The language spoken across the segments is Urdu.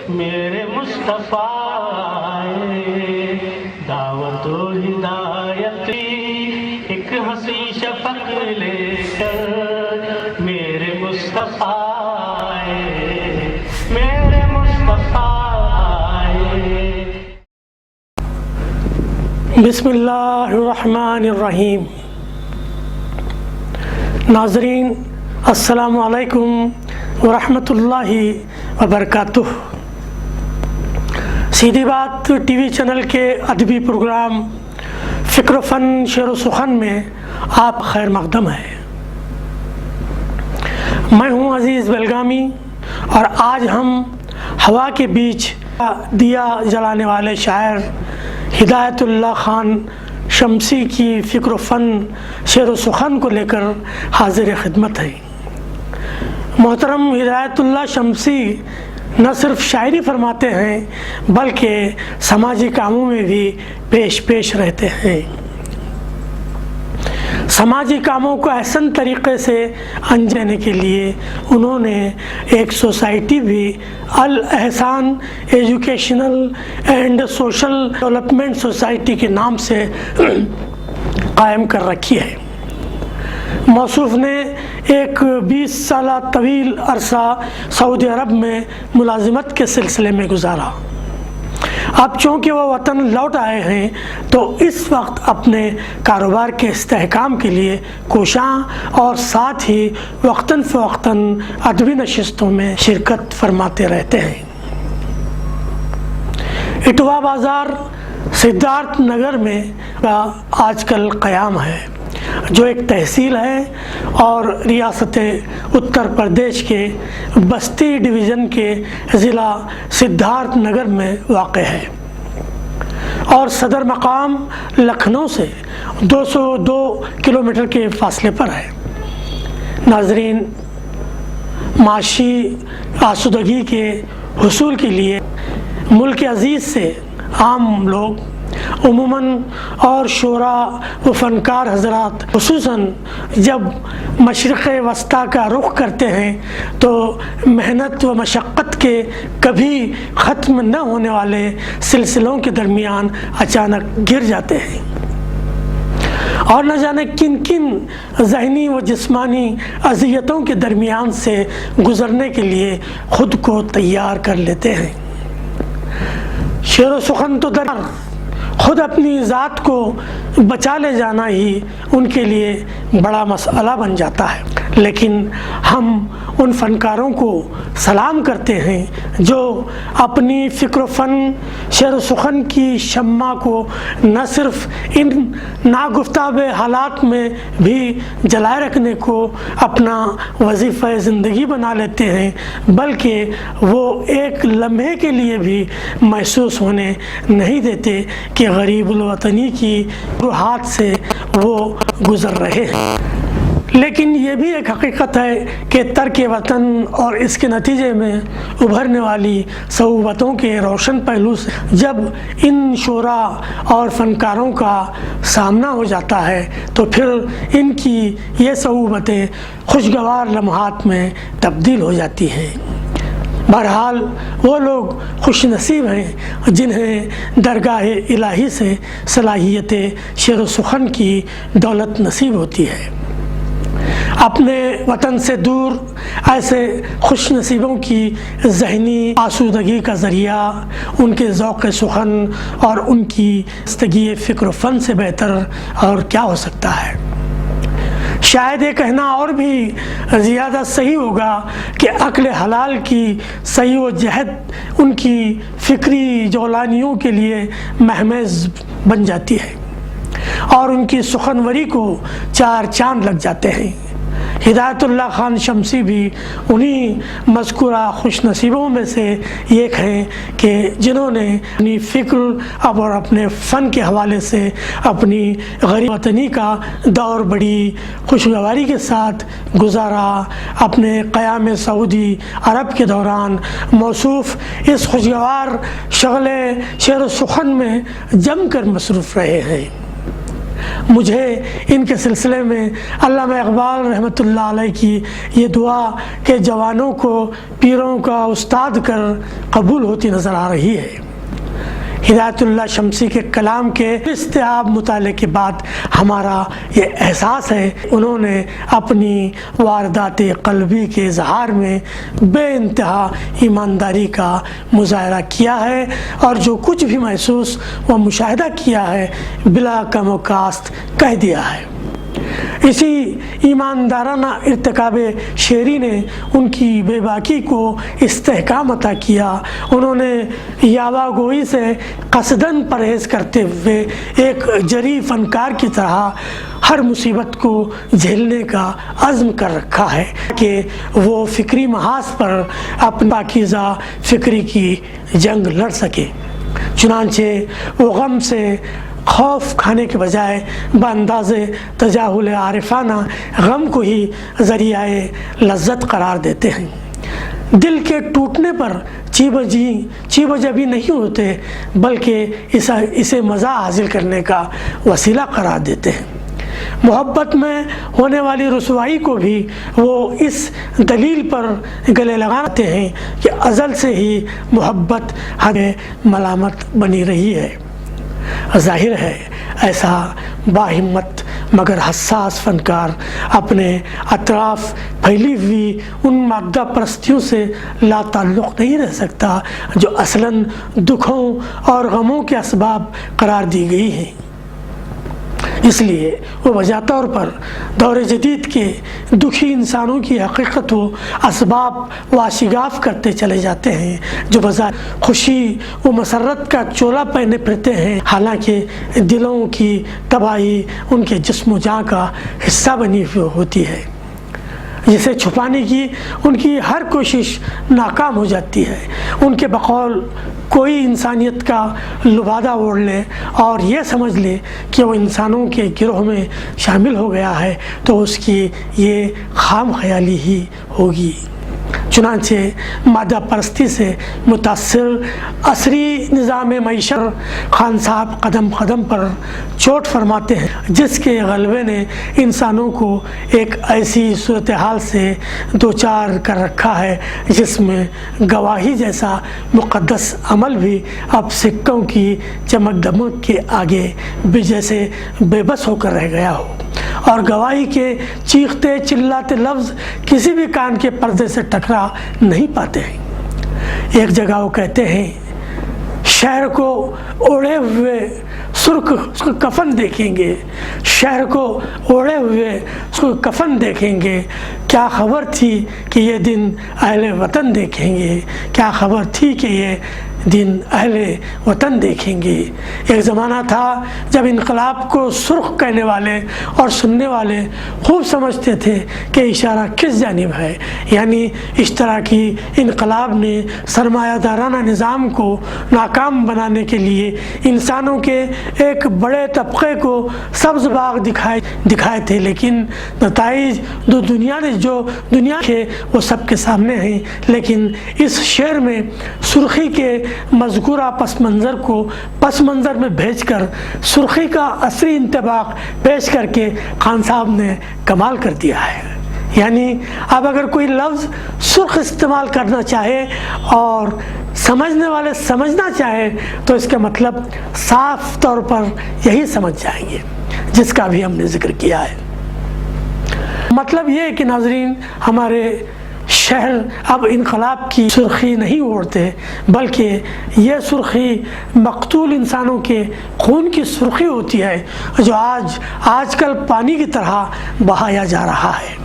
میرے مصطفیٰ دعوت و ہدایت ایک ہنسی شفق لے کر میرے مصطفیٰ میرے مصطفیٰ. بسم اللہ الرحمن الرحیم. ناظرین السلام علیکم ورحمۃ اللہ وبرکاتہ. سیدھی بات ٹی وی چینل کے ادبی پروگرام فکر و فن شعر و سخن میں آپ خیر مقدم ہے. میں ہوں عزیز بیلگامی اور آج ہم ہوا کے بیچ دیا جلانے والے شاعر ہدایت اللہ خان شمسی کی فکر و فن شعر و سخن کو لے کر حاضر خدمت ہے. محترم ہدایت اللہ شمسی نہ صرف شاعری فرماتے ہیں بلکہ سماجی کاموں میں بھی پیش رہتے ہیں. سماجی کاموں کو احسن طریقے سے انجام دینے کے لیے انہوں نے ایک سوسائٹی بھی Al-Ahsan educational and social development society کے نام سے قائم کر رکھی ہے. موصوف نے ایک 20 سالہ طویل عرصہ سعودی عرب میں ملازمت کے سلسلے میں گزارا. اب چونکہ وہ وطن لوٹ آئے ہیں تو اس وقت اپنے کاروبار کے استحکام کے لیے کوشاں اور ساتھ ہی وقتاً فوقتاً ادبی نشستوں میں شرکت فرماتے رہتے ہیں. اٹوا بازار سدھارتھ نگر میں آج کل قیام ہے جو ایک تحصیل ہے اور ریاست اتر پردیش کے بستی ڈویژن کے ضلع سدھارتھ نگر میں واقع ہے اور صدر مقام لکھنؤ سے 202 کلومیٹر کے فاصلے پر ہے. ناظرین، معاشی آسودگی کے حصول کے لیے ملک عزیز سے عام لوگ عموماً اور شعراء و فنکار حضرات خصوصاً جب مشرق وسطیٰ کا رخ کرتے ہیں تو محنت و مشقت کے کبھی ختم نہ ہونے والے سلسلوں کے درمیان اچانک گر جاتے ہیں اور نہ جانے کن کن ذہنی و جسمانی اذیتوں کے درمیان سے گزرنے کے لیے خود کو تیار کر لیتے ہیں. شعر و سخن تو در خود اپنی ذات کو بچا لے جانا ہی ان کے لیے بڑا مسئلہ بن جاتا ہے. لیکن ہم ان فنکاروں کو سلام کرتے ہیں جو اپنی فکر و فن شعر و سخن کی شمع کو نہ صرف ان ناگفتاب حالات میں بھی جلائے رکھنے کو اپنا وظیفہ زندگی بنا لیتے ہیں بلکہ وہ ایک لمحے کے لیے بھی محسوس ہونے نہیں دیتے کہ غریب الوطنی کی ہاتھ سے وہ گزر رہے ہیں. لیکن یہ بھی ایک حقیقت ہے کہ ترک وطن اور اس کے نتیجے میں ابھرنے والی صعوبتوں کے روشن پہلو سے جب ان شعراء اور فنکاروں کا سامنا ہو جاتا ہے تو پھر ان کی یہ صعوبتیں خوشگوار لمحات میں تبدیل ہو جاتی ہیں. بہرحال وہ لوگ خوش نصیب ہیں جنہیں درگاہ الہی سے صلاحیت شعر و سخن کی دولت نصیب ہوتی ہے. اپنے وطن سے دور ایسے خوش نصیبوں کی ذہنی آسودگی کا ذریعہ ان کے ذوق سخن اور ان کی استگی فکر و فن سے بہتر اور کیا ہو سکتا ہے. شاید یہ کہنا اور بھی زیادہ صحیح ہوگا کہ عقل حلال کی صحیح و جہد ان کی فکری جولانیوں کے لیے محمز بن جاتی ہے اور ان کی سخنوری کو 4 چاند لگ جاتے ہیں. ہدایت اللہ خان شمسی بھی انہی مذکورہ خوش نصیبوں میں سے ایک ہیں کہ جنہوں نے اپنی فکر اور اپنے فن کے حوالے سے اپنی غریب وطنی کا دور بڑی خوشگواری کے ساتھ گزارا. اپنے قیام سعودی عرب کے دوران موصوف اس خوشگوار شغل شعر و سخن میں جم کر مصروف رہے ہیں. مجھے ان کے سلسلے میں علامہ اقبال رحمۃ اللہ علیہ کی یہ دعا کہ جوانوں کو پیروں کا استاد کر قبول ہوتی نظر آ رہی ہے۔ ہدایت اللہ شمسی کے کلام کے استیاب مطالعے کے بعد ہمارا یہ احساس ہے انہوں نے اپنی واردات قلبی کے اظہار میں بے انتہا ایمانداری کا مظاہرہ کیا ہے، اور جو کچھ بھی محسوس و مشاہدہ کیا ہے بلا کم و کاست کہہ دیا ہے۔ اسی ایماندارانہ ارتکاب شعری نے ان کی بے باکی کو استحکام عطا کیا۔ انہوں نے یاوہ گوئی سے قصداً پرہیز کرتے ہوئے ایک جری فنکار کی طرح ہر مصیبت کو جھیلنے کا عزم کر رکھا ہے کہ وہ فکری محاذ پر اپنی پاکیزہ فکری کی جنگ لڑ سکے۔ چنانچہ وہ غم سے خوف کھانے کے بجائے بانداز تجاہل عارفانہ غم کو ہی ذریعہ لذت قرار دیتے ہیں۔ دل کے ٹوٹنے پر چیب جبی نہیں ہوتے بلکہ اسے مزہ حاصل کرنے کا وسیلہ قرار دیتے ہیں۔ محبت میں ہونے والی رسوائی کو بھی وہ اس دلیل پر گلے لگاتے ہیں کہ ازل سے ہی محبت ہمیں ملامت بنی رہی ہے۔ ظاہر ہے ایسا باہمت مگر حساس فنکار اپنے اطراف پھیلی ہوئی ان مادہ پرستیوں سے لا تعلق نہیں رہ سکتا جو اصلاً دکھوں اور غموں کے اسباب قرار دی گئی ہیں۔ اس لیے وہ وجہ طور پر دور جدید کے دکھی انسانوں کی حقیقت و اسباب واشگاف کرتے چلے جاتے ہیں جو بظاہر خوشی و مسرت کا چولا پہنے پھرتے ہیں، حالانکہ دلوں کی تباہی ان کے جسم و جاں کا حصہ بنی ہوئی ہوتی ہے، جسے چھپانے کی ان کی ہر کوشش ناکام ہو جاتی ہے۔ ان کے بقول کوئی انسانیت کا لبادہ اوڑھ لے اور یہ سمجھ لے کہ وہ انسانوں کے گروہ میں شامل ہو گیا ہے تو اس کی یہ خام خیالی ہی ہوگی۔ چنانچہ مادہ پرستی سے متاثر عصری نظام معیشت خان صاحب قدم قدم پر چوٹ فرماتے ہیں جس کے غلبے نے انسانوں کو ایک ایسی صورتحال سے دوچار کر رکھا ہے جس میں گواہی جیسا مقدس عمل بھی اب سکوں کی چمک دمک کے آگے بھی جیسے بے بس ہو کر رہ گیا ہو، اور گواہی کے چیختے چلاتے لفظ کسی بھی کان کے پردے سے ٹکرا نہیں پاتے ہیں۔ ایک جگہ وہ کہتے ہیں شہر کو اوڑھے ہوئے سرخ کفن دیکھیں گے، شہر کو اوڑھے ہوئے سرخ کفن دیکھیں گے، کیا خبر تھی کہ یہ دن اہل وطن دیکھیں گے، کیا خبر تھی کہ یہ دن اہل وطن دیکھیں گے۔ ایک زمانہ تھا جب انقلاب کو سرخ کہنے والے اور سننے والے خوب سمجھتے تھے کہ اشارہ کس جانب ہے، یعنی اشتراکی انقلاب نے سرمایہ دارانہ نظام کو ناکام بنانے کے لیے انسانوں کے ایک بڑے طبقے کو سبز باغ دکھائے تھے، لیکن نتائج جو دنیا کے وہ سب کے سامنے ہیں۔ لیکن اس شعر میں سرخی کے مذکورہ پس منظر کو پس منظر میں بھیج کر سرخی کا عصری انطباق پیش کر کے خان صاحب نے کمال کر دیا ہے۔ یعنی اب اگر کوئی لفظ سرخ استعمال کرنا چاہے اور سمجھنے والے سمجھنا چاہے تو اس کا مطلب صاف طور پر یہی سمجھ جائیں گے جس کا بھی ہم نے ذکر کیا ہے۔ مطلب یہ ہے کہ ناظرین ہمارے شہر اب انقلاب کی سرخی نہیں اوڑھتے بلکہ یہ سرخی مقتول انسانوں کے خون کی سرخی ہوتی ہے جو آج کل پانی کی طرح بہایا جا رہا ہے۔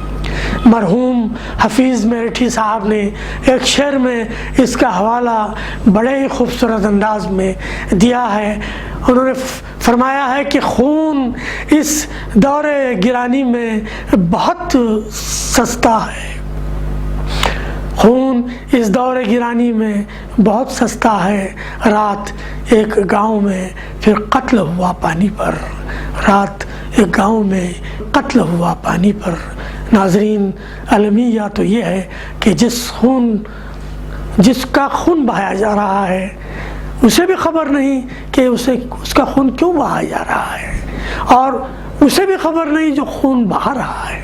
مرحوم حفیظ میرٹھی صاحب نے ایک شعر میں اس کا حوالہ بڑے ہی خوبصورت انداز میں دیا ہے۔ انہوں نے فرمایا ہے کہ خون اس دور گرانی میں بہت سستا ہے، خون اس دور گرانی میں بہت سستا ہے، رات ایک گاؤں میں پھر قتل ہوا پانی پر، رات ایک گاؤں میں قتل ہوا پانی پر۔ ناظرین المیہ تو یہ ہے کہ جس کا خون بہایا جا رہا ہے اسے بھی خبر نہیں کہ اس کا خون کیوں بہایا جا رہا ہے، اور اسے بھی خبر نہیں جو خون بہا رہا ہے۔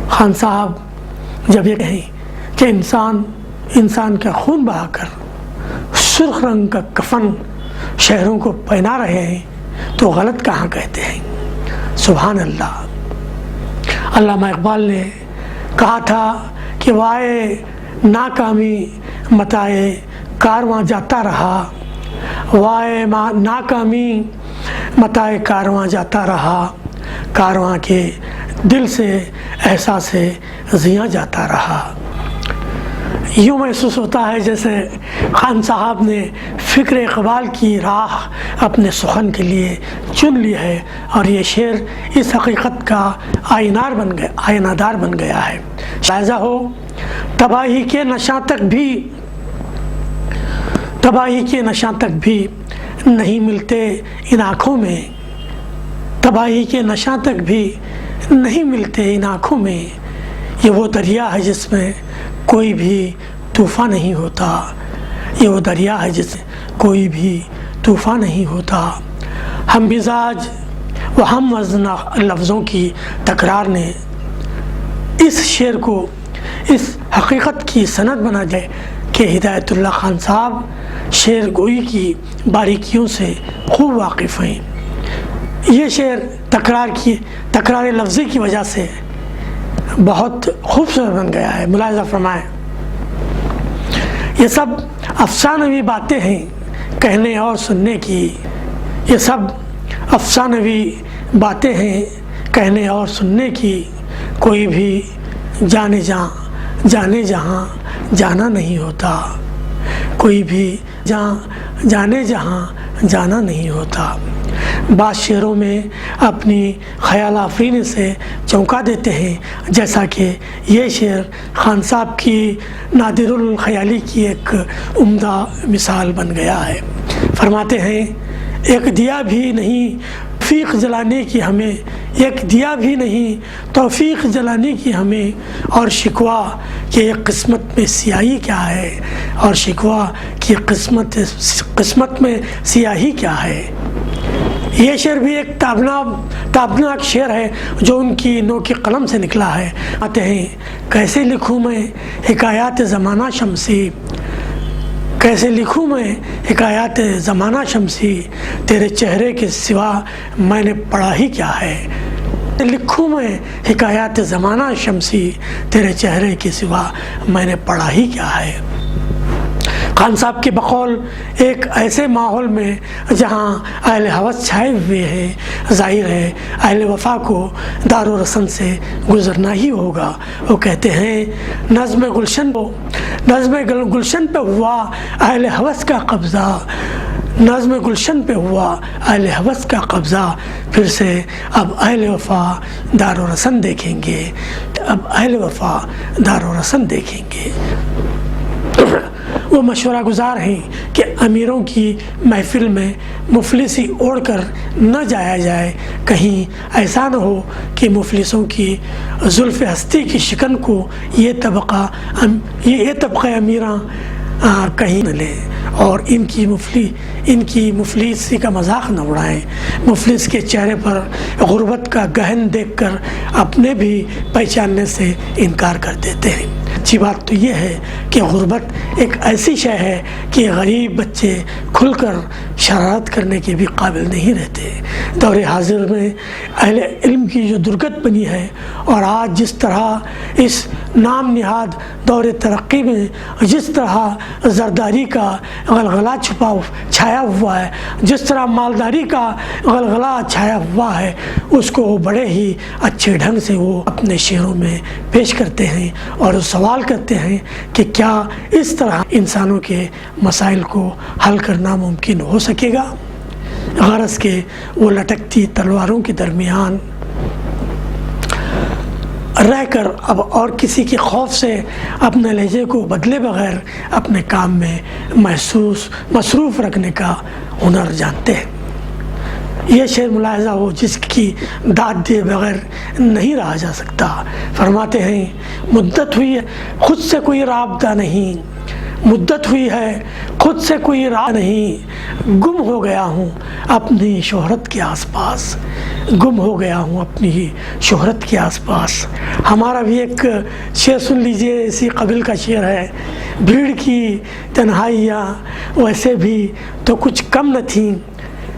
خان صاحب جب یہ کہیں کہ انسان کا خون بہا کر سرخ رنگ کا کفن شہروں کو پہنا رہے ہیں تو غلط کہاں کہتے ہیں؟ سبحان اللہ۔ علامہ اقبال نے کہا تھا کہ وائے ناکامی متائے کارواں جاتا رہا، وائے ناکامی متائے کارواں جاتا رہا، کارواں کے دل سے احساس زیاں جاتا رہا۔ یوں محسوس ہوتا ہے جیسے خان صاحب نے فکر اقبال کی راہ اپنے سخن کے لیے چن لی ہے، اور یہ شعر اس حقیقت کا آئینہ دار بن گیا ہے۔ لہذا ہو تباہی کے نشاں تک بھی نہیں ملتے ان آنکھوں میں، تباہی کے نشاں تک بھی نہیں ملتے ان آنکھوں میں، یہ وہ دریا ہے جس میں کوئی بھی طوفان نہیں ہوتا، یہ وہ دریا ہے جس میں کوئی بھی طوفان نہیں ہوتا۔ ہم مزاج و ہم وزن لفظوں کی تکرار نے اس شعر کو اس حقیقت کی سند بنا دے کہ ہدایت اللہ خان صاحب شعر گوئی کی باریکیوں سے خوب واقف ہیں۔ یہ شعر تکرار لفظی کی وجہ سے بہت خوبصورت بن گیا ہے۔ ملاحظہ فرمائیں، یہ سب افسانوی باتیں ہیں کہنے اور سننے کی، یہ سب افسانوی باتیں ہیں کہنے اور سننے کی، کوئی بھی جانے جہاں جانا نہیں ہوتا، کوئی بھی جانے جہاں جانا نہیں ہوتا۔ بعض شعروں میں اپنی خیال آفرینی سے چونکا دیتے ہیں، جیسا کہ یہ شعر خان صاحب کی نادر الخیالی کی ایک عمدہ مثال بن گیا ہے۔ فرماتے ہیں ایک دیا بھی نہیں توفیق جلانے کی ہمیں، ایک دیا بھی نہیں توفیق جلانے کی ہمیں، اور شکوہ کہ ایک قسمت میں سیاہی کیا ہے، اور شکوہ کہ قسمت میں سیاہی کیا ہے۔ یہ شعر بھی ایک تابناک شعر ہے جو ان کی نو کی قلم سے نکلا ہے۔ آتے ہیں کیسے لکھوں میں حکایات زمانہ شمسی، کیسے لکھوں میں حکایات زمانہ شمسی، تیرے چہرے کے سوا میں نے پڑھا ہی کیا ہے۔ لکھوں میں حکایات زمانہ شمسی، تیرے چہرے کے سوا میں نے پڑھا ہی کیا ہے۔ خان صاحب کے بقول ایک ایسے ماحول میں جہاں اہل ہوس چھائے ہوئے ہیں، ظاہر ہے اہل وفا کو دار و رسن سے گزرنا ہی ہوگا۔ وہ کہتے ہیں نظم گلشن پہ ہوا اہل ہوس کا قبضہ، نظم گلشن پہ ہوا اہل ہوس کا قبضہ، پھر سے اب اہل وفا دار و رسن دیکھیں گے، اب اہل وفا دار و رسن دیکھیں گے۔ وہ مشورہ گزار ہیں کہ امیروں کی محفل میں مفلسی اوڑھ کر نہ جایا جائے، کہیں ایسا نہ ہو کہ مفلسوں کی زلف ہستی کی شکن کو یہ طبقہ امیراں کہیں نہ لے، اور ان کی مفلسی کا مذاق نہ اڑائیں۔ مفلس کے چہرے پر غربت کا گہن دیکھ کر اپنے بھی پہچاننے سے انکار کر دیتے ہیں۔ اچھی بات تو یہ ہے کہ غربت ایک ایسی شے ہے کہ غریب بچے کھل کر شرارت کرنے کے بھی قابل نہیں رہتے۔ دور حاضر میں اہل علم کی جو درگت بنی ہے، اور آج جس طرح اس نام نہاد دور ترقی میں جس طرح زرداری کا غلغلہ چھایا ہوا ہے، جس طرح مالداری کا غلغلہ چھایا ہوا ہے، اس کو وہ بڑے ہی اچھے ڈھنگ سے وہ اپنے شعروں میں پیش کرتے ہیں، اور سوال کرتے ہیں کہ کیا اس طرح انسانوں کے مسائل کو حل کرنا ممکن ہو سکے گا؟ غرض کہ وہ لٹکتی تلواروں کے درمیان رہ کر اب اور کسی کے خوف سے اپنے لہجے کو بدلے بغیر اپنے کام میں مصروف رکھنے کا ہنر جانتے ہیں۔ یہ شعر ملاحظہ ہو جس کی داد دیے بغیر نہیں رہا جا سکتا۔ فرماتے ہیں مدت ہوئی ہے خود سے کوئی رابطہ نہیں، مدت ہوئی ہے خود سے کوئی راہ نہیں، گم ہو گیا ہوں اپنی شہرت کے آس پاس، گم ہو گیا ہوں اپنی شہرت کے آس پاس۔ ہمارا بھی ایک شعر سن لیجئے، اسی قبیل کا شعر ہے: بھیڑ کی تنہائیاں ویسے بھی تو کچھ کم نہ تھیں،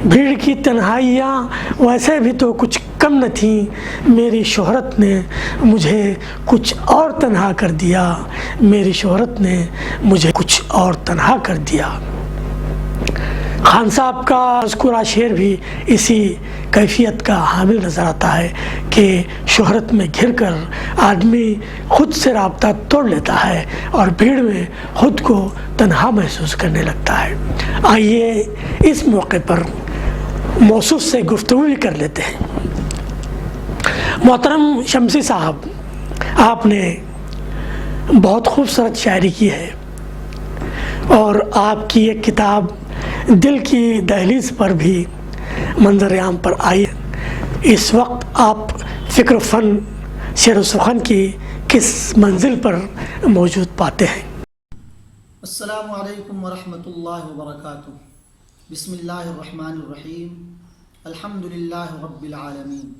بھیڑ کی تنہائیاں ویسے بھی تو کچھ کم نہ تھیں، میری شہرت نے مجھے کچھ اور تنہا کر دیا، میری شہرت نے مجھے کچھ اور تنہا کر دیا۔ خان صاحب کا مذکورہ شعر بھی اسی کیفیت کا حامل نظر آتا ہے کہ شہرت میں گھر کر آدمی خود سے رابطہ توڑ لیتا ہے اور بھیڑ میں خود کو تنہا محسوس کرنے لگتا ہے۔ آئیے اس موقع پر موصوف سے گفتگو بھی کر لیتے ہیں۔ محترم شمسی صاحب، آپ نے بہت خوبصورت شاعری کی ہے اور آپ کی ایک کتاب دل کی دہلیز پر بھی منظر عام پر آئی ہے۔ اس وقت آپ فکر و فن، شعر و سخن کی کس منزل پر موجود پاتے ہیں؟ السلام علیکم ورحمۃ اللہ وبرکاتہ۔ بسم اللہ الرحمن الرحیم، الحمد للہ رب العالمین۔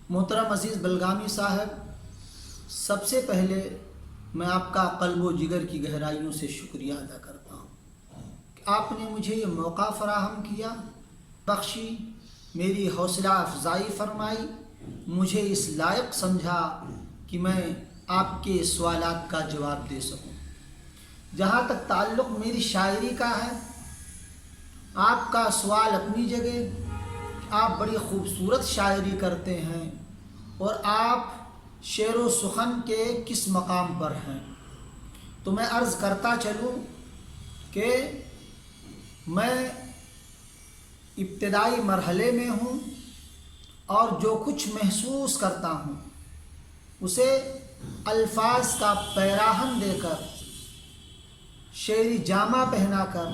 محترم عزیز بلگامی صاحب، سب سے پہلے میں آپ کا قلب و جگر کی گہرائیوں سے شکریہ ادا کرتا ہوں کہ آپ نے مجھے یہ موقع فراہم کیا، بخشی، میری حوصلہ افزائی فرمائی، مجھے اس لائق سمجھا کہ میں آپ کے سوالات کا جواب دے سکوں۔ جہاں تک تعلق میری شاعری کا ہے، آپ کا سوال اپنی جگہ، آپ بڑی خوبصورت شاعری کرتے ہیں اور آپ شعر و سخن کے کس مقام پر ہیں، تو میں عرض کرتا چلوں کہ میں ابتدائی مرحلے میں ہوں اور جو کچھ محسوس کرتا ہوں اسے الفاظ کا پیراہن دے کر، شعری جامہ پہنا کر،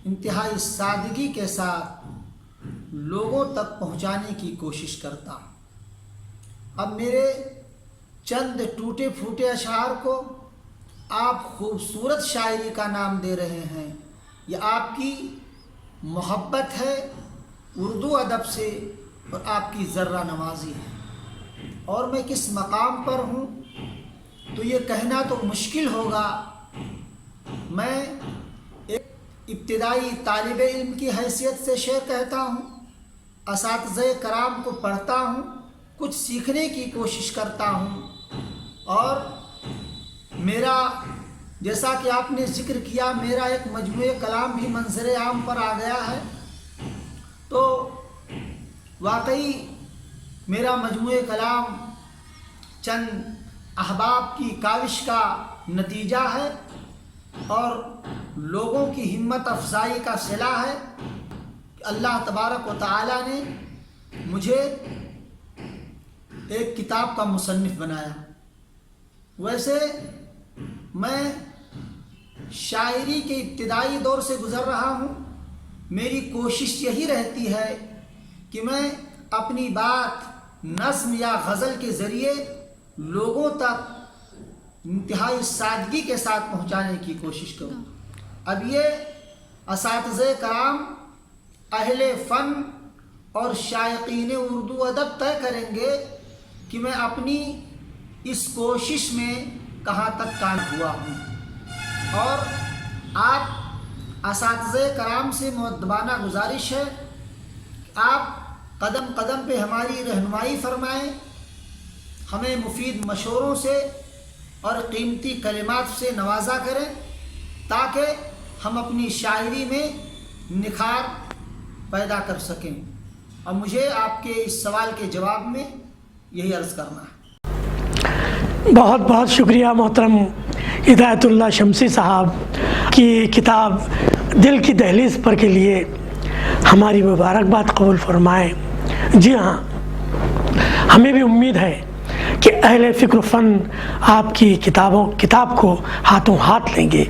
انتہائی سادگی کے ساتھ لوگوں تک پہنچانے کی کوشش کرتا ہوں۔ اب میرے چند ٹوٹے پھوٹے اشعار کو آپ خوبصورت شاعری کا نام دے رہے ہیں، یہ آپ کی محبت ہے اردو ادب سے اور آپ کی ذرہ نوازی ہے۔ اور میں کس مقام پر ہوں تو یہ کہنا تو مشکل ہوگا۔ میں ایک ابتدائی طالب علم کی حیثیت سے شعر کہتا ہوں، اساتذہ کرام کو پڑھتا ہوں، کچھ سیکھنے کی کوشش کرتا ہوں، اور میرا، جیسا کہ آپ نے ذکر کیا، میرا ایک مجموعہ کلام بھی منظر عام پر آ گیا ہے، تو واقعی میرا مجموعہ کلام چند احباب کی کاوش کا نتیجہ ہے اور لوگوں کی ہمت افزائی کا صلہ ہے کہ اللہ تبارک و تعالی نے مجھے ایک کتاب کا مصنف بنایا۔ ویسے میں شاعری کے ابتدائی دور سے گزر رہا ہوں، میری کوشش یہی رہتی ہے کہ میں اپنی بات نظم یا غزل کے ذریعے لوگوں تک انتہائی سادگی کے ساتھ پہنچانے کی کوشش کروں۔ اب یہ اساتذہ کرام، اہل فن اور شائقین اردو ادب طے کریں گے کہ میں اپنی اس کوشش میں کہاں تک کامیاب ہوا ہوں۔ اور آپ اساتذہ کرام سے مؤدبانہ گزارش ہے کہ آپ قدم قدم پہ ہماری رہنمائی فرمائیں، ہمیں مفید مشوروں سے اور قیمتی کلمات سے نوازا کریں تاکہ ہم اپنی شاعری میں نکھار پیدا کر سکیں۔ اور مجھے آپ کے اس سوال کے جواب میں یہی عرض کرنا ہے۔ بہت بہت شکریہ محترم ہدایت اللہ شمسی صاحب کی کتاب دل کی دہلیز پر کے لیے ہماری مبارکباد قبول فرمائیں۔ جی ہاں، ہمیں بھی امید ہے کہ اہل فکر و فن آپ کی کتاب کو ہاتھوں ہاتھ لیں گے۔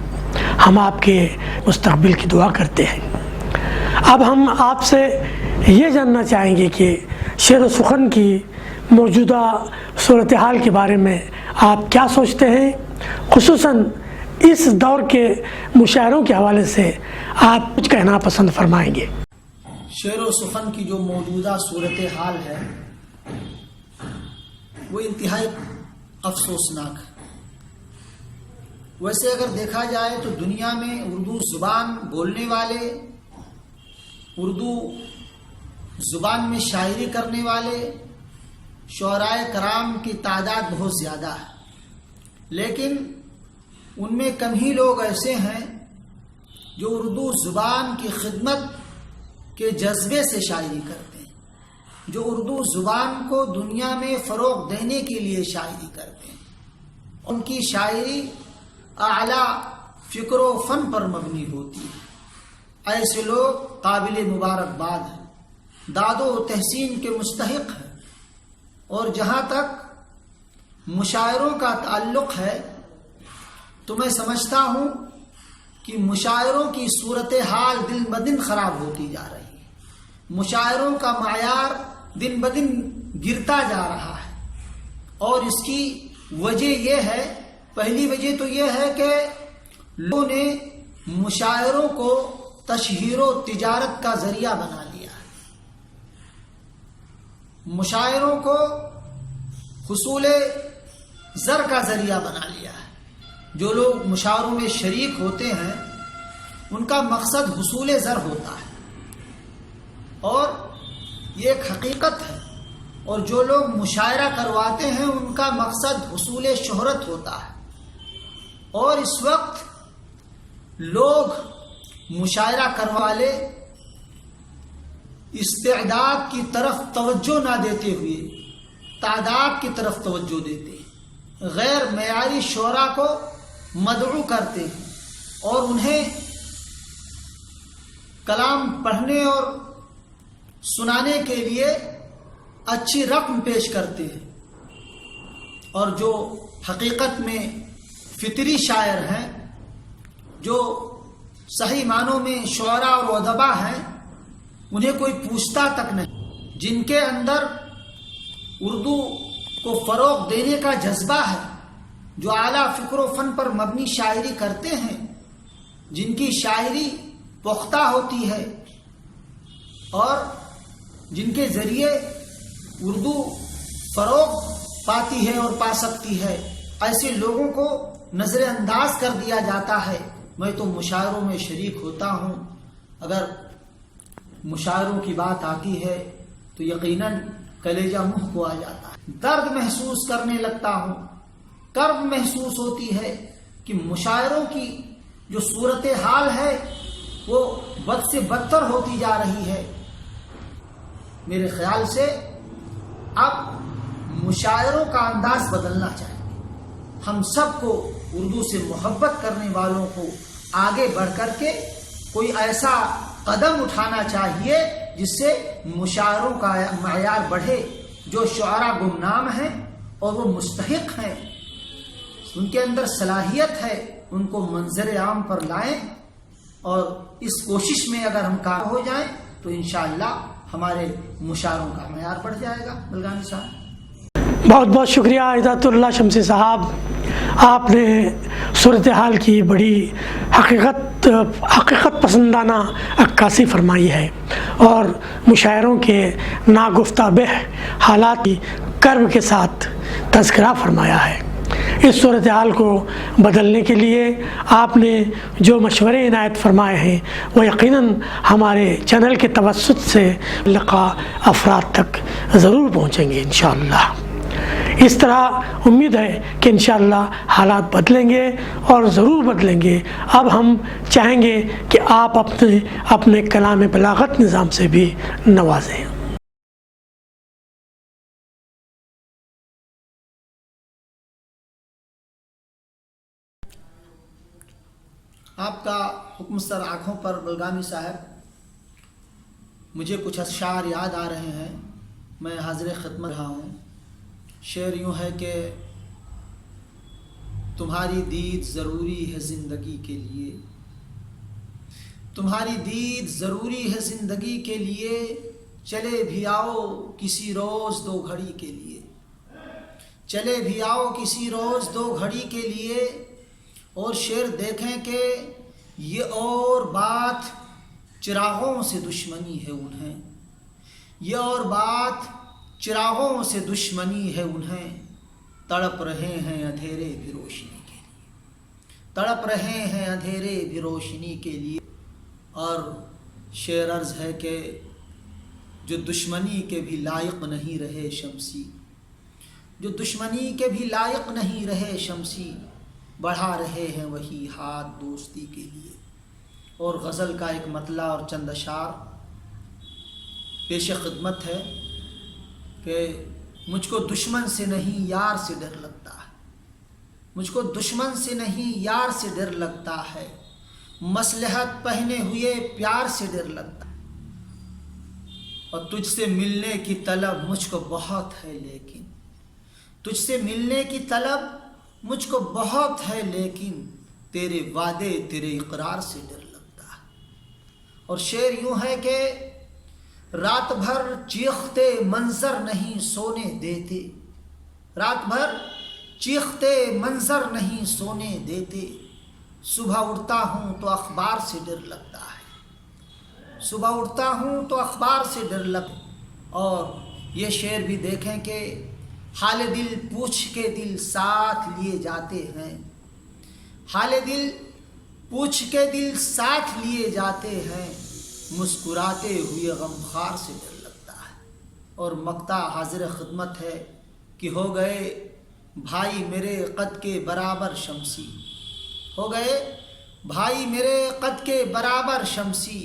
ہم آپ کے مستقبل کی دعا کرتے ہیں۔ اب ہم آپ سے یہ جاننا چاہیں گے کہ شعر و سخن کی موجودہ صورتحال کے بارے میں آپ کیا سوچتے ہیں، خصوصاً اس دور کے مشاعروں کے حوالے سے آپ کچھ کہنا پسند فرمائیں گے؟ شعر و سخن کی جو موجودہ صورتحال ہے وہ انتہائی افسوسناک ہے۔ ویسے اگر دیکھا جائے تو دنیا میں اردو زبان بولنے والے، اردو زبان میں شاعری کرنے والے شعراء کرام کی تعداد بہت زیادہ ہے، لیکن ان میں کم ہی لوگ ایسے ہیں جو اردو زبان کی خدمت کے جذبے سے شاعری کرتے ہیں، جو اردو زبان کو دنیا میں فروغ دینے کے لیے شاعری کرتے ہیں۔ ان کی شاعری اعلیٰ فکر و فن پر مبنی ہوتی ہے۔ ایسے لوگ قابل مبارکباد ہیں، داد و تحسین کے مستحق ہیں۔ اور جہاں تک مشاعروں کا تعلق ہے تو میں سمجھتا ہوں کہ مشاعروں کی صورتحال دن بدن خراب ہوتی جا رہی ہے، مشاعروں کا معیار دن بدن گرتا جا رہا ہے، اور اس کی وجہ یہ ہے، پہلی وجہ تو یہ ہے کہ لوگوں نے مشاعروں کو تشہیر و تجارت کا ذریعہ بنا لیا ہے، مشاعروں کو حصول زر کا ذریعہ بنا لیا ہے۔ جو لوگ مشاعروں میں شریک ہوتے ہیں ان کا مقصد حصول زر ہوتا ہے، اور یہ ایک حقیقت ہے، اور جو لوگ مشاعرہ کرواتے ہیں ان کا مقصد حصول شہرت ہوتا ہے۔ اور اس وقت لوگ مشاعرہ کروالے استعداد کی طرف توجہ نہ دیتے ہوئے تعداد کی طرف توجہ دیتے ہیں، غیر معیاری شعراء کو مدعو کرتے ہیں اور انہیں کلام پڑھنے اور سنانے کے لیے اچھی رقم پیش کرتے ہیں، اور جو حقیقت میں فطری شاعر ہیں، جو صحیح معنوں میں شعراء اور ادبا ہیں، انہیں کوئی پوچھتا تک نہیں، جن کے اندر اردو کو فروغ دینے کا جذبہ ہے، جو اعلیٰ فکر و فن پر مبنی شاعری کرتے ہیں، جن کی شاعری پختہ ہوتی ہے اور جن کے ذریعے اردو فروغ پاتی ہے اور پا سکتی ہے، ایسے لوگوں کو نظر انداز کر دیا جاتا ہے۔ میں تو مشاعروں میں شریک ہوتا ہوں، اگر مشاعروں کی بات آتی ہے تو یقیناً کلیجہ منہ کو آ جاتا ہے، درد محسوس کرنے لگتا ہوں، کرب محسوس ہوتی ہے کہ مشاعروں کی جو صورتحال ہے وہ بد سے بدتر ہوتی جا رہی ہے۔ میرے خیال سے اب مشاعروں کا انداز بدلنا چاہیے، ہم سب کو اردو سے محبت کرنے والوں کو آگے بڑھ کر کے کوئی ایسا قدم اٹھانا چاہیے جس سے مشاعروں کا معیار بڑھے۔ جو شعراء گمنام ہیں اور وہ مستحق ہیں، ان کے اندر صلاحیت ہے، ان کو منظر عام پر لائیں، اور اس کوشش میں اگر ہم کام ہو جائیں تو انشاءاللہ ہمارے مشاعروں کا معیار بڑھ جائے گا۔ بلگانی صاحب، بہت بہت شکریہ ہدایت اللہ شمسی صاحب، آپ نے صورتحال کی بڑی حقیقت پسندانہ عکاسی فرمائی ہے اور مشاعروں کے ناگفتہ بہ حالات کی کرب کے ساتھ تذکرہ فرمایا ہے۔ اس صورتحال کو بدلنے کے لیے آپ نے جو مشورے عنایت فرمائے ہیں وہ یقیناً ہمارے چینل کے توسط سے لقا افراد تک ضرور پہنچیں گے انشاءاللہ۔ اس طرح امید ہے کہ انشاءاللہ حالات بدلیں گے اور ضرور بدلیں گے۔ اب ہم چاہیں گے کہ آپ اپنے کلام بلاغت نظام سے بھی نوازیں۔ آپ کا حکم سر آنکھوں پر بلگامی صاحب، مجھے کچھ اشعار یاد آ رہے ہیں، میں حاضر خدمت رہا ہوں۔ شعر یوں ہے کہ تمہاری دید ضروری ہے زندگی کے لیے، تمہاری دید ضروری ہے زندگی کے لیے، چلے بھی آؤ کسی روز دو گھڑی کے لیے، چلے بھی آؤ کسی روز دو گھڑی کے لیے، اور شعر دیکھیں کہ یہ اور بات چراغوں سے دشمنی ہے انہیں، یہ اور بات چراغوں سے دشمنی ہے انہیں، تڑپ رہے ہیں اندھیرے بھی روشنی کے لیے، تڑپ رہے ہیں اندھیرے بھی روشنی کے لیے۔ اور شعر عرض ہے کہ جو دشمنی کے بھی لائق نہیں رہے شمسی، جو دشمنی کے بھی لائق نہیں رہے شمسی، بڑھا رہے ہیں وہی ہاتھ دوستی کے لیے۔ اور غزل کا ایک مطلع اور چند اشعار پیش خدمت ہے کہ مجھ کو دشمن سے نہیں یار سے ڈر لگتا ہے، مجھ کو دشمن سے نہیں یار سے ڈر لگتا ہے، مصلحت پہنے ہوئے پیار سے ڈر لگتا ہے، اور تجھ سے ملنے کی طلب مجھ کو بہت ہے، لیکن تجھ سے ملنے کی طلب مجھ کو بہت ہے، لیکن تیرے وعدے تیرے اقرار سے ڈر لگتا ہے۔ اور شعر یوں ہے کہ رات بھر چیختے منظر نہیں سونے دیتے، رات بھر چیختے منظر نہیں سونے دیتے، صبح اٹھتا ہوں تو اخبار سے ڈر لگتا ہے، صبح اٹھتا ہوں تو اخبار سے ڈر لگتا ہے۔ اور یہ شعر بھی دیکھیں کہ حال دل پوچھ کے دل ساتھ لیے جاتے ہیں، حال دل پوچھ کے دل ساتھ لیے جاتے ہیں، مسکراتے ہوئے غمخوار سے ڈر لگتا ہے۔ اور مقطع حاضر خدمت ہے کہ ہو گئے بھائی میرے قد کے برابر شمسی، ہو گئے بھائی میرے قد کے برابر شمسی،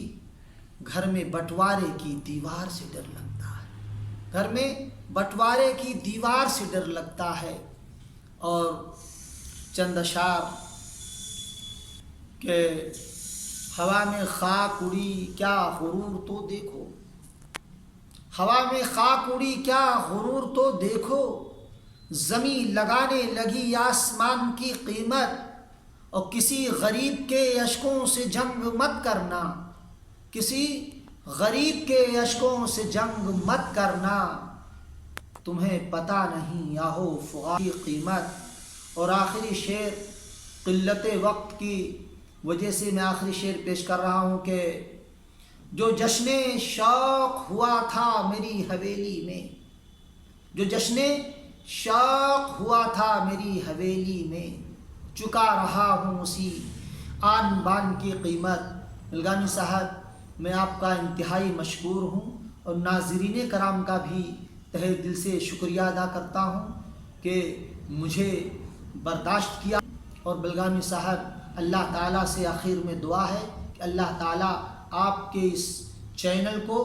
گھر میں بٹوارے کی دیوار سے ڈر لگتا ہے، گھر میں بٹوارے کی دیوار سے ڈر لگتا ہے۔ اور چند اشعار کہ ہوا میں خاک اڑی کیا غرور تو دیکھو، ہوا میں خاک اڑی کیا غرور تو دیکھو، زمین لگانے لگی آسمان کی قیمت، اور کسی غریب کے اشکوں سے جنگ مت کرنا، کسی غریب کے اشکوں سے جنگ مت کرنا، تمہیں پتہ نہیں آہو فغاں کی قیمت۔ اور آخری شعر قلت وقت کی وجہ سے میں آخری شعر پیش کر رہا ہوں کہ جو جشن شوق ہوا تھا میری حویلی میں، جو جشن شوق ہوا تھا میری حویلی میں، چکا رہا ہوں اسی آن بان کی قیمت۔ ملگانی صاحب میں آپ کا انتہائی مشکور ہوں، اور ناظرین کرام کا بھی تہہ دل سے شکریہ ادا کرتا ہوں کہ مجھے برداشت کیا۔ اور بلگامی صاحب اللہ تعالیٰ سے آخر میں دعا ہے کہ اللہ تعالیٰ آپ کے اس چینل کو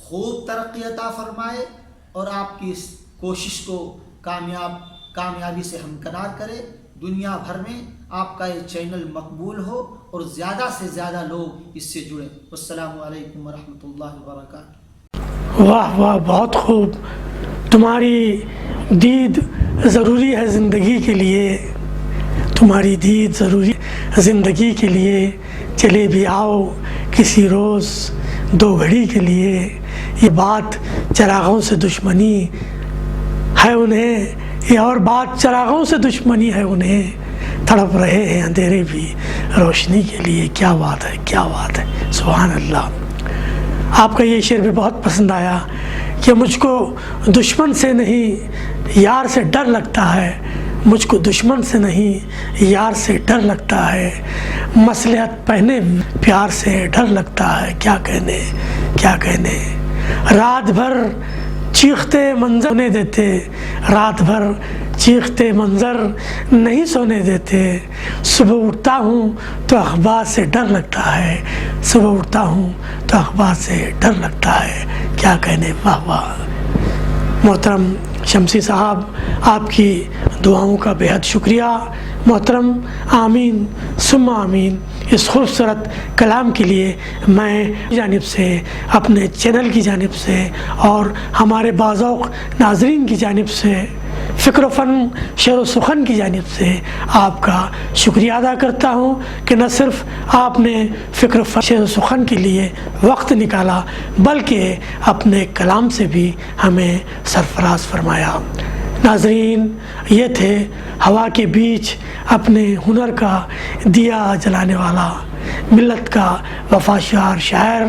خوب ترقی عطا فرمائے، اور آپ کی اس کوشش کو کامیابی سے ہمکنار کرے، دنیا بھر میں آپ کا یہ چینل مقبول ہو اور زیادہ سے زیادہ لوگ اس سے جڑیں۔ السلام علیکم ورحمۃ اللہ وبرکاتہ۔ واہ واہ، بہت خوب، تمہاری دید ضروری ہے زندگی کے لیے، تمہاری دید ضروری زندگی کے لیے، چلے بھی آؤ کسی روز دو گھڑی کے لیے، یہ بات چراغوں سے دشمنی ہے انہیں، یہ اور بات چراغوں سے دشمنی ہے انہیں، تڑپ رہے ہیں اندھیرے بھی روشنی کے لیے۔ کیا بات ہے، کیا بات ہے، سبحان اللہ۔ آپ کا یہ شعر بھی بہت پسند آیا کہ مجھ کو دشمن سے نہیں یار سے ڈر لگتا ہے، مجھ کو دشمن سے نہیں یار سے ڈر لگتا ہے، مصلحت پہنے پیار سے ڈر لگتا ہے۔ کیا کہنے، کیا کہنے، رات بھر چیختے منظر نہیں دیتے، رات بھر چیختے منظر نہیں سونے دیتے، صبح اٹھتا ہوں تو اخبار سے ڈر لگتا ہے، صبح اٹھتا ہوں تو اخبار سے ڈر لگتا ہے۔ کیا کہنے، واہ واہ۔ محترم شمسی صاحب، آپ کی دعاؤں کا بے حد شکریہ۔ محترم، آمین ثم آمین۔ اس خوبصورت کلام کے لیے میں جانب سے، اپنے چینل کی جانب سے اور ہمارے باذوق ناظرین کی جانب سے، فکر و فن شعر و سخن کی جانب سے آپ کا شکریہ ادا کرتا ہوں کہ نہ صرف آپ نے فکر و فن شعر و سخن کے لیے وقت نکالا، بلکہ اپنے کلام سے بھی ہمیں سرفراز فرمایا۔ ناظرین، یہ تھے ہوا کے بیچ اپنے ہنر کا دیا جلانے والا ملت کا وفاشار شاعر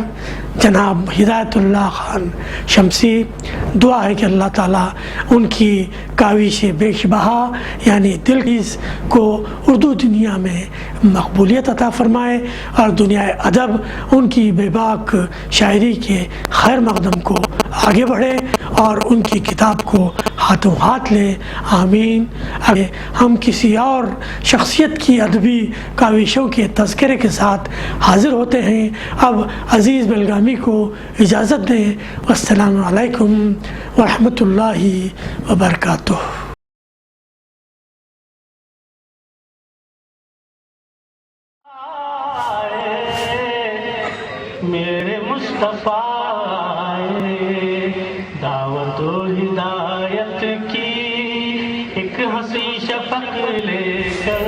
جناب ہدایت اللہ خان شمسی۔ دعا ہے کہ اللہ تعالیٰ ان کی کاوش بیش بہا یعنی دلخیز کو اردو دنیا میں مقبولیت عطا فرمائے اور دنیا ادب ان کی بے باک شاعری کے خیر مقدم کو آگے بڑھے اور ان کی کتاب کو ہاتھوں ہاتھ لے، آمین۔ ہم کسی اور شخصیت کی ادبی کاوشوں کے تذکرے کے ساتھ حاضر ہوتے ہیں۔ اب عزیز بلگامی کو اجازت دیں۔ والسلام علیکم ورحمۃ اللہ وبرکاتہ۔ میرے مصطفیٰ آئے، دعوت و ہدایت کی ایک حسین شفق لے کر